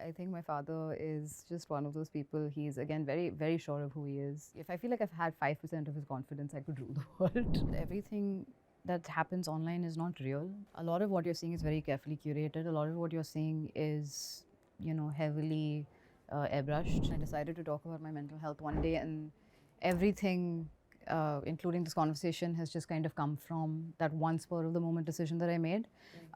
I think my father is just one of those people. He's again very, very sure of who he is. If I feel like I've had 5% of his confidence, I could rule the world. Everything that happens online is not real. A lot of what you're seeing is very carefully curated. A lot of what you're seeing is, heavily airbrushed. I decided to talk about my mental health one day, and everything, including this conversation, has just kind of come from that one spur of the moment decision that I made.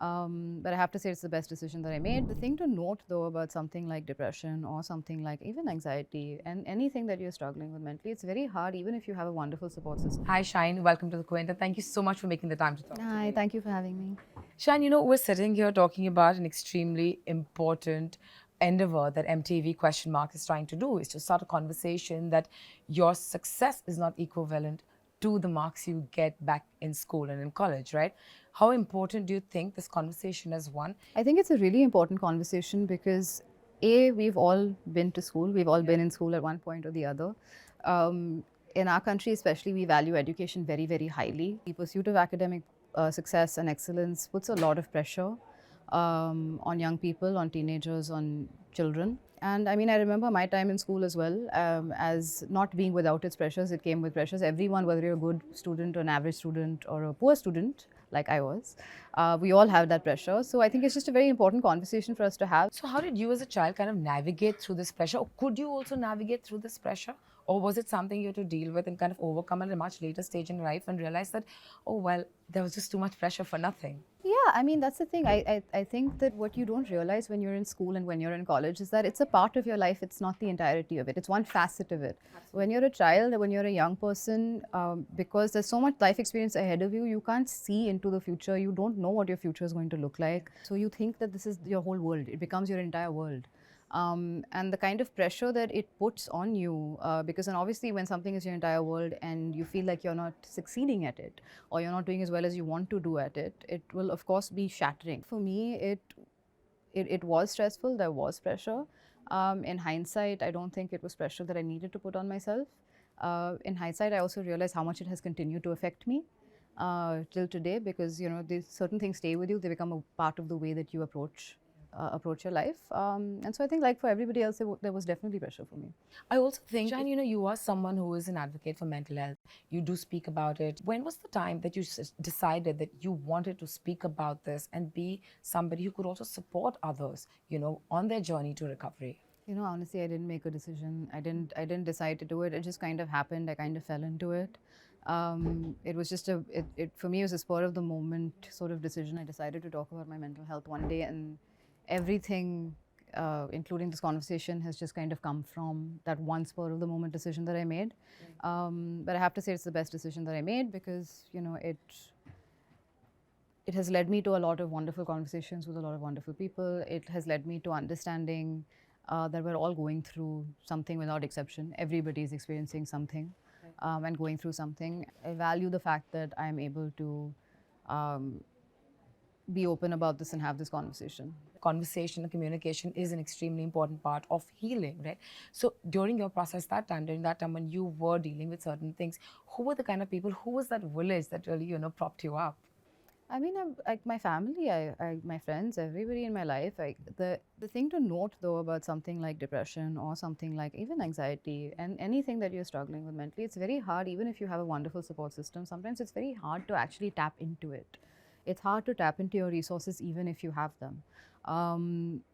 But I have to say it's the best decision that I made. The thing to note though about something like depression or something like even anxiety and anything that you're struggling with mentally, it's very hard even if you have a wonderful support system. Hi, Shaheen. Welcome to the Quint, and thank you so much for making the time to talk. Hi, thank you for having me. Shaheen, we're sitting here talking about an extremely important endeavor that MTV is trying to do, is to start a conversation that your success is not equivalent to the marks you get back in school and in college, right? How important do you think this conversation is one? I think it's a really important conversation because we've all been to school, we've all been in school at one point or the other. In our country especially, we value education very, very highly. The pursuit of academic success and excellence puts a lot of pressure on young people, on teenagers, on children. And I mean, I remember my time in school as well, as not being without its pressures, it came with pressures. Everyone, whether you're a good student or an average student or a poor student, like I was, we all have that pressure. So I think it's just a very important conversation for us to have. So, how did you as a child kind of navigate through this pressure? Or could you also navigate through this pressure? Or was it something you had to deal with and kind of overcome at a much later stage in life and realize that, oh, well, there was just too much pressure for nothing? Yeah, I mean, that's the thing. I think that what you don't realize when you're in school and when you're in college is that it's a part of your life. It's not the entirety of it. It's one facet of it. Absolutely. When you're a child, when you're a young person, because there's so much life experience ahead of you, you can't see into the future. You don't know what your future is going to look like. So you think that this is your whole world. It becomes your entire world. And the kind of pressure that it puts on you, because then obviously when something is your entire world and you feel like you're not succeeding at it or you're not doing as well as you want to do at it, it will of course be shattering. For me, it was stressful. There was pressure. In hindsight, I don't think it was pressure that I needed to put on myself. In hindsight, I also realized how much it has continued to affect me till today, because these certain things stay with you. They become a part of the way that you approach your life. And so I think like for everybody else, there was definitely pressure for me. I also think, Shaheen, you are someone who is an advocate for mental health. You do speak about it. When was the time that you decided that you wanted to speak about this and be somebody who could also support others, on their journey to recovery? Honestly, I didn't make a decision. I didn't decide to do it. It just kind of happened. I kind of fell into it. It was just for me, it was a spur of the moment sort of decision. I decided to talk about my mental health one day, and everything, including this conversation, has just kind of come from that one spur of the moment decision that I made. But I have to say it's the best decision that I made because, it has led me to a lot of wonderful conversations with a lot of wonderful people. It has led me to understanding that we're all going through something without exception. Everybody is experiencing something and going through something. I value the fact that I'm able to be open about this and have this conversation. Conversation and communication is an extremely important part of healing, right? So during your process during that time when you were dealing with certain things, who were the kind of people, who was that village that really, propped you up? I mean, like my family, my friends, everybody in my life. The thing to note though about something like depression or something like even anxiety and anything that you're struggling with mentally, it's very hard. Even if you have a wonderful support system, sometimes it's very hard to actually tap into it. It's hard to tap into your resources even if you have them.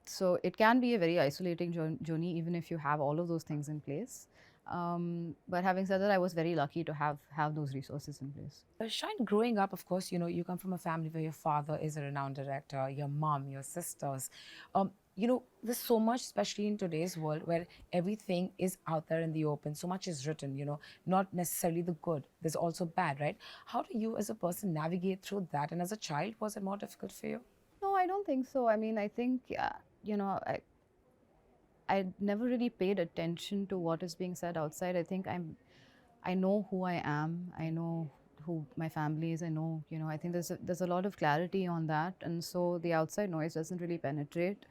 So it can be a very isolating journey even if you have all of those things in place. But having said that, I was very lucky to have those resources in place. Shine, growing up, of course, you come from a family where your father is a renowned director, your mom, your sisters. There's so much, especially in today's world, where everything is out there in the open. So much is written, not necessarily the good. There's also bad, right? How do you, as a person, navigate through that? And as a child, was it more difficult for you? No, I don't think so. I mean, I think, I never really paid attention to what is being said outside. I know who I am. I know who my family is. I know, I think there's a lot of clarity on that. And so the outside noise doesn't really penetrate.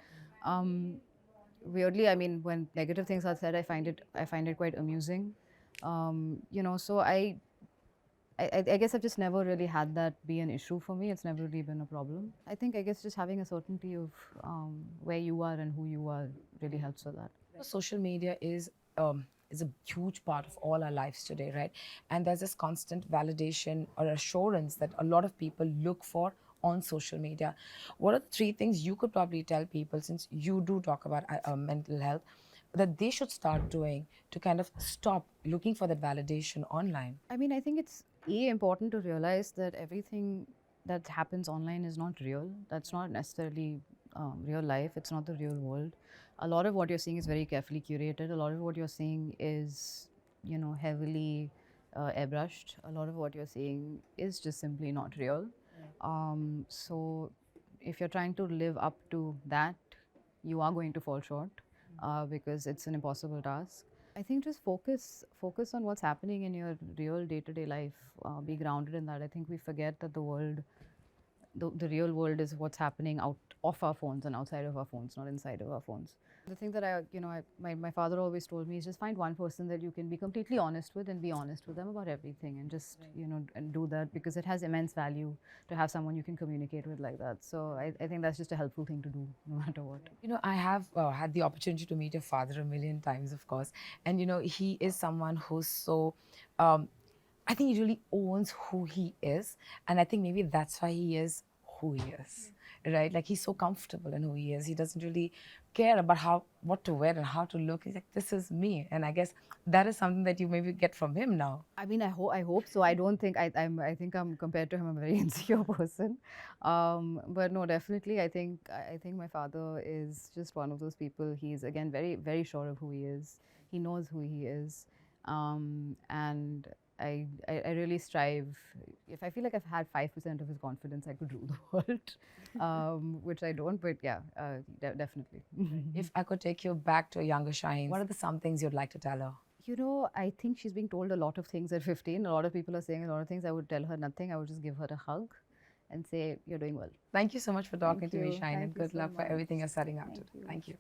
Weirdly, I mean, when negative things are said, I find it quite amusing. So I guess I've just never really had that be an issue for me. It's never really been a problem. I think, I guess, just having a certainty of where you are and who you are really helps with that. Social media is a huge part of all our lives today, right? And there's this constant validation or assurance that a lot of people look for on social media. What are the three things you could probably tell people, since you do talk about mental health, that they should start doing to kind of stop looking for that validation online? I mean, I think it's important to realize that everything that happens online is not real. That's not necessarily real life. It's not the real world. A lot of what you're seeing is very carefully curated. A lot of what you're seeing is, heavily airbrushed. A lot of what you're seeing is just simply not real. So, if you're trying to live up to that, you are going to fall short because it's an impossible task. I think just focus on what's happening in your real day-to-day life. Be grounded in that. I think we forget that the real world is what's happening out of our phones and outside of our phones, not inside of our phones. The thing that my father always told me is just find one person that you can be completely honest with and be honest with them about everything, and just and do that, because it has immense value to have someone you can communicate with like that. So I think that's just a helpful thing to do no matter what. I have had the opportunity to meet your father a million times, of course. And, he is someone who's so, I think he really owns who he is. And I think maybe that's why he is who he is, right? Like, he's so comfortable in who he is. He doesn't really care about what to wear and how to look. He's like, this is me. And I guess that is something that you maybe get from him now. I mean, I hope so. I don't think I think I'm, compared to him, I'm a very insecure person. But no, definitely, I think my father is just one of those people. He's, again, very very sure of who he is. He knows who he is, and I really strive. If I feel like I've had 5% of his confidence, I could rule the world, which I don't. But yeah, definitely. If I could take you back to a younger Shaheen, what are some things you'd like to tell her? I think she's being told a lot of things at 15. A lot of people are saying a lot of things. I would tell her nothing. I would just give her a hug and say, you're doing well. Thank you so much for talking to me, you. Shaheen, and Thank you good so luck for much. everything you're setting out to do. you. Thank you.